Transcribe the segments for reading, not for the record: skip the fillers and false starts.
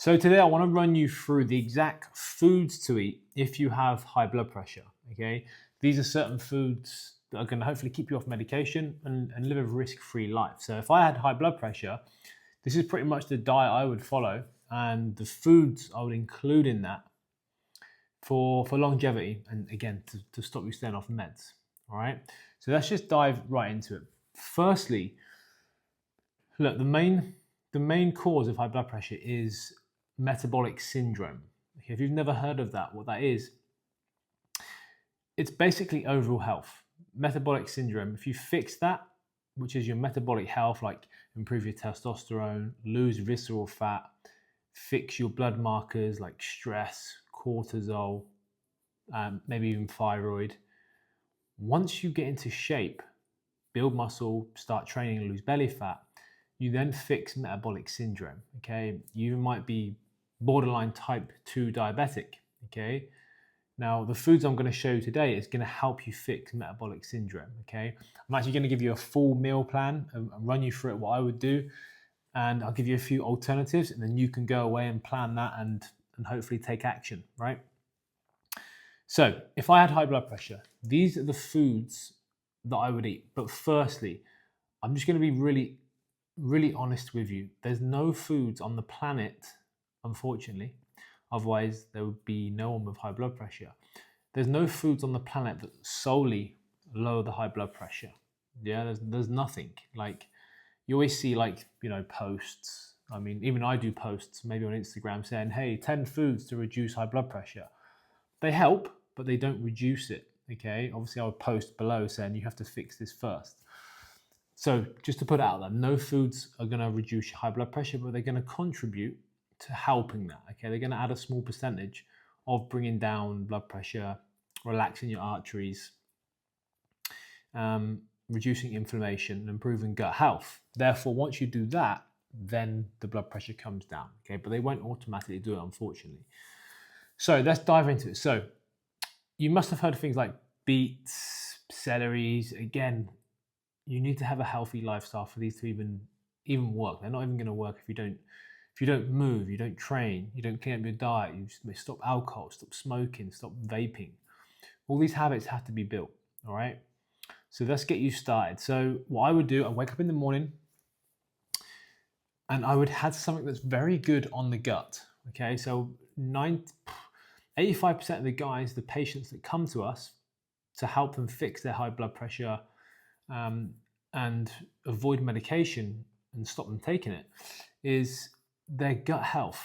So today I want to run you through the exact foods to eat if you have high blood pressure, okay? These are certain foods that are going to hopefully keep you off medication and live a risk-free life. So if I had high blood pressure, this is pretty much the diet I would follow and the foods I would include in that for longevity and again, to stop you staying off meds, all right? So let's just dive right into it. Firstly, look, the main cause of high blood pressure is metabolic syndrome. Okay, if you've never heard of that, what that is, it's basically overall health. Metabolic syndrome, if you fix that, which is your metabolic health, like improve your testosterone, lose visceral fat, fix your blood markers like stress, cortisol, maybe even thyroid. Once you get into shape, build muscle, start training and lose belly fat, you then fix metabolic syndrome, okay? You might be borderline type 2 diabetic, okay? Now, the foods I'm going to show you today is going to help you fix metabolic syndrome, okay? I'm actually going to give you a full meal plan and run you through it, what I would do, and I'll give you a few alternatives, and then you can go away and plan that and hopefully take action, right? So, if I had high blood pressure, these are the foods that I would eat. But firstly, I'm just going to be really honest with you. There's no foods on the planet, unfortunately, otherwise there would be no one with high blood pressure. There's no foods on the planet that solely lower the high blood pressure. Yeah, there's nothing. Like, you always see, like, you know, posts. I mean, even I do posts maybe on Instagram saying, hey, 10 foods to reduce high blood pressure. They help, but they don't reduce it, okay? Obviously, I would post below saying you have to fix this first. So just to put it out there, no foods are going to reduce your high blood pressure, but they're going to contribute to helping that, okay? They're going to add a small percentage of bringing down blood pressure, relaxing your arteries, reducing inflammation, and improving gut health. Therefore, once you do that, then the blood pressure comes down, okay? But they won't automatically do it, unfortunately. So let's dive into it. So you must have heard of things like beets, celeries. Again, you need to have a healthy lifestyle for these to even work. They're not even going to work if you don't move, you don't train, you don't clean up your diet, you stop alcohol, stop smoking, stop vaping. All these habits have to be built, all right? So let's get you started. So what I would do, I wake up in the morning and I would have something that's very good on the gut, okay? So 85% of the guys, the patients that come to us to help them fix their high blood pressure and avoid medication and stop them taking it, is their gut health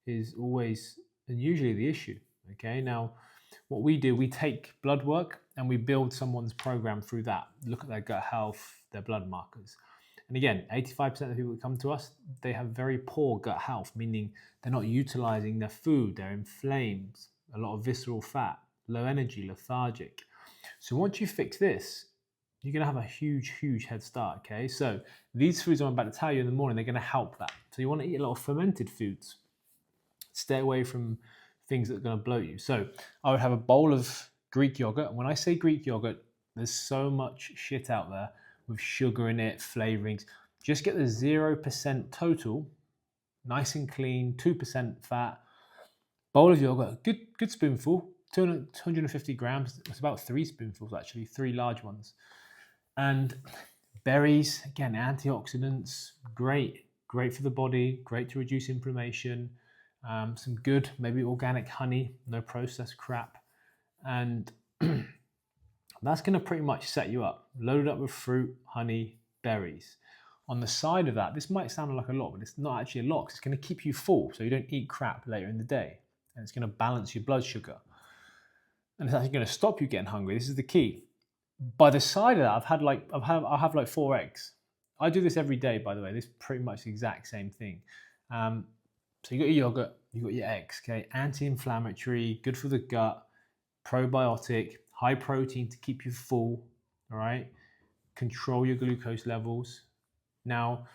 is always and usually the issue, okay? Now, what we do, we take blood work and we build someone's program through that, look at their gut health, their blood markers. And again, 85% of the people that come to us, they have very poor gut health, meaning they're not utilizing their food, they're inflamed, a lot of visceral fat, low energy, lethargic. So once you fix this, you're going to have a huge head start, okay? So these foods I'm about to tell you in the morning, they're going to help that. So you want to eat a lot of fermented foods. Stay away from things that are going to bloat you. So I would have a bowl of Greek yogurt. And when I say Greek yogurt, there's so much shit out there with sugar in it, flavorings. Just get the 0% total, nice and clean, 2% fat, bowl of yogurt, good spoonful, 250 grams. It's about 3 spoonfuls actually, 3 large ones. And berries, again, antioxidants, great for the body, great to reduce inflammation. Some good, maybe organic honey, no processed crap. And that's going to pretty much set you up. Loaded up with fruit, honey, berries. On the side of that, this might sound like a lot, but it's not actually a lot because it's going to keep you full so you don't eat crap later in the day. And it's going to balance your blood sugar. And it's actually going to stop you getting hungry. This is the key. By the side of that, I'll have like 4 eggs. I do this every day, by the way. This is pretty much the exact same thing. So you got your yogurt, you got your eggs, okay? Anti-inflammatory, good for the gut, probiotic, high protein to keep you full, all right? Control your glucose levels. Now,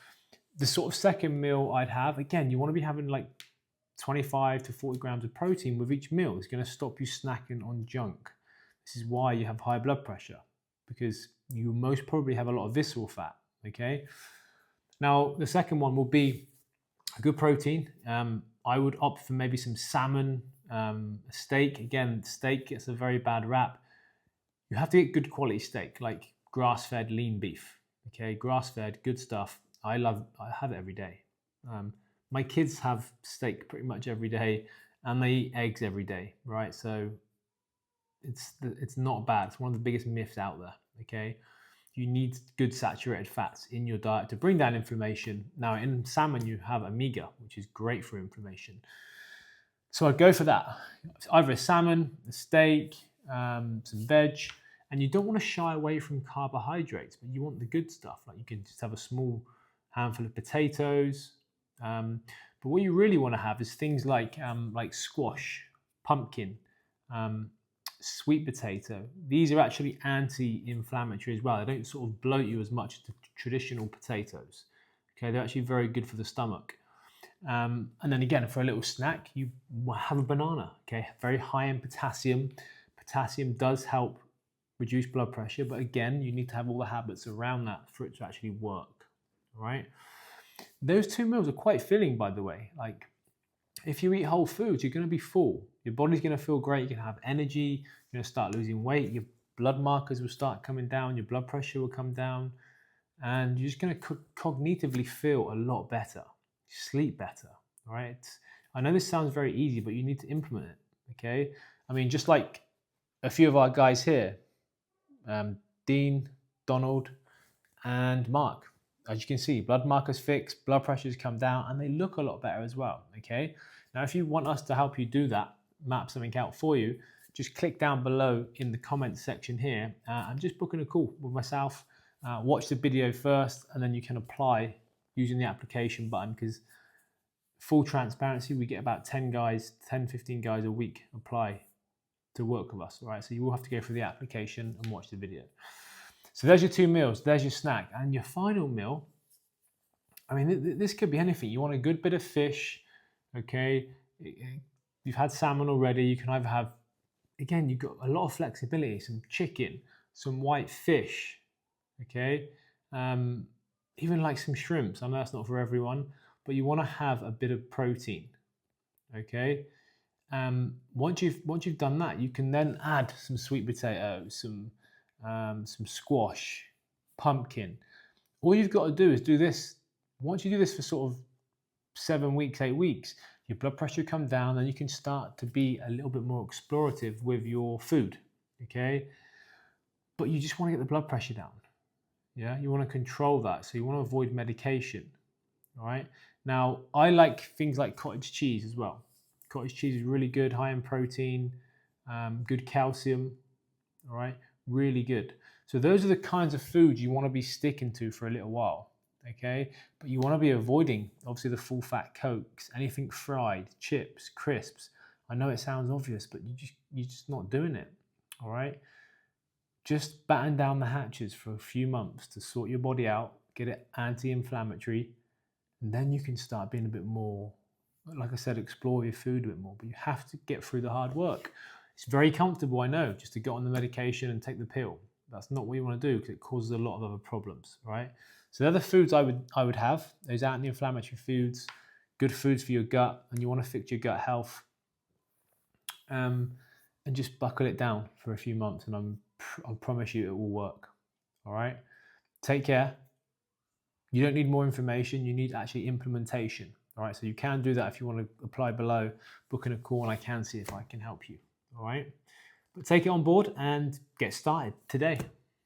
the sort of second meal I'd have, again, you want to be having like 25 to 40 grams of protein with each meal. It's going to stop you snacking on junk. This is why you have high blood pressure, because you most probably have a lot of visceral fat, okay? Now, the second one will be a good protein. I would opt for maybe some salmon, steak. Again, steak gets a very bad rap. You have to get good quality steak, like grass-fed lean beef. Okay, grass-fed, good stuff. I have it every day. My kids have steak pretty much every day, and they eat eggs every day, right? So it's not bad. It's one of the biggest myths out there. Okay, you need good saturated fats in your diet to bring down inflammation. Now, in salmon, you have omega, which is great for inflammation. So I'd go for that. It's either a salmon, a steak, some veg, and you don't want to shy away from carbohydrates, but you want the good stuff. Like you can just have a small handful of potatoes. But what you really want to have is things like squash, pumpkin, sweet potato. These are actually anti-inflammatory as well. They don't sort of bloat you as much as the traditional potatoes. Okay, they're actually very good for the stomach. And then again, for a little snack, you have a banana. Okay, very high in potassium. Potassium does help reduce blood pressure, but again, you need to have all the habits around that for it to actually work. All right. Those 2 meals are quite filling, by the way. Like, if you eat whole foods, you're going to be full. Your body's going to feel great. You're going to have energy. You're going to start losing weight. Your blood markers will start coming down. Your blood pressure will come down. And you're just going to cognitively feel a lot better. Sleep better, right? I know this sounds very easy, but you need to implement it, okay? I mean, just like a few of our guys here, Dean, Donald, and Mark. As you can see, blood markers fixed, blood pressures come down, and they look a lot better as well, okay? Now, if you want us to help you do that, map something out for you, just click down below in the comments section here. I'm just booking a call with myself. Watch the video first, and then you can apply using the application button, because full transparency, we get about 10, 15 guys a week apply to work with us, all right? So you will have to go through the application and watch the video. So there's your 2 meals, there's your snack. And your final meal, I mean, this could be anything. You want a good bit of fish, okay? You've had salmon already. You can either have, again, you've got a lot of flexibility, some chicken, some white fish, okay? Even like some shrimps. I know that's not for everyone, but you want to have a bit of protein, okay? Once you've done that, you can then add some sweet potatoes, some squash, pumpkin. All you've got to do is do this. Once you do this for sort of 7 weeks, 8 weeks, your blood pressure come down, and you can start to be a little bit more explorative with your food, okay? But you just want to get the blood pressure down. Yeah, you want to control that. So you want to avoid medication, all right? Now, I like things like cottage cheese as well. Cottage cheese is really good, high in protein, good calcium, all right? Really good. So those are the kinds of foods you want to be sticking to for a little while, okay? But you want to be avoiding, obviously, the full fat Cokes, anything fried, chips, crisps. I know it sounds obvious, but you're just not doing it, all right? Just batten down the hatches for a few months to sort your body out, get it anti-inflammatory, and then you can start being a bit more, like I said, explore your food a bit more. But you have to get through the hard work. It's very comfortable, I know, just to get on the medication and take the pill. That's not what you want to do, because it causes a lot of other problems, right? So they're the foods I would have, those anti-inflammatory foods, good foods for your gut, and you want to fix your gut health. And just buckle it down for a few months, and I promise you it will work. All right? Take care. You don't need more information. You need actually implementation. All right? So you can do that if you want to apply below, booking a call, and I can see if I can help you. All right? But take it on board and get started today.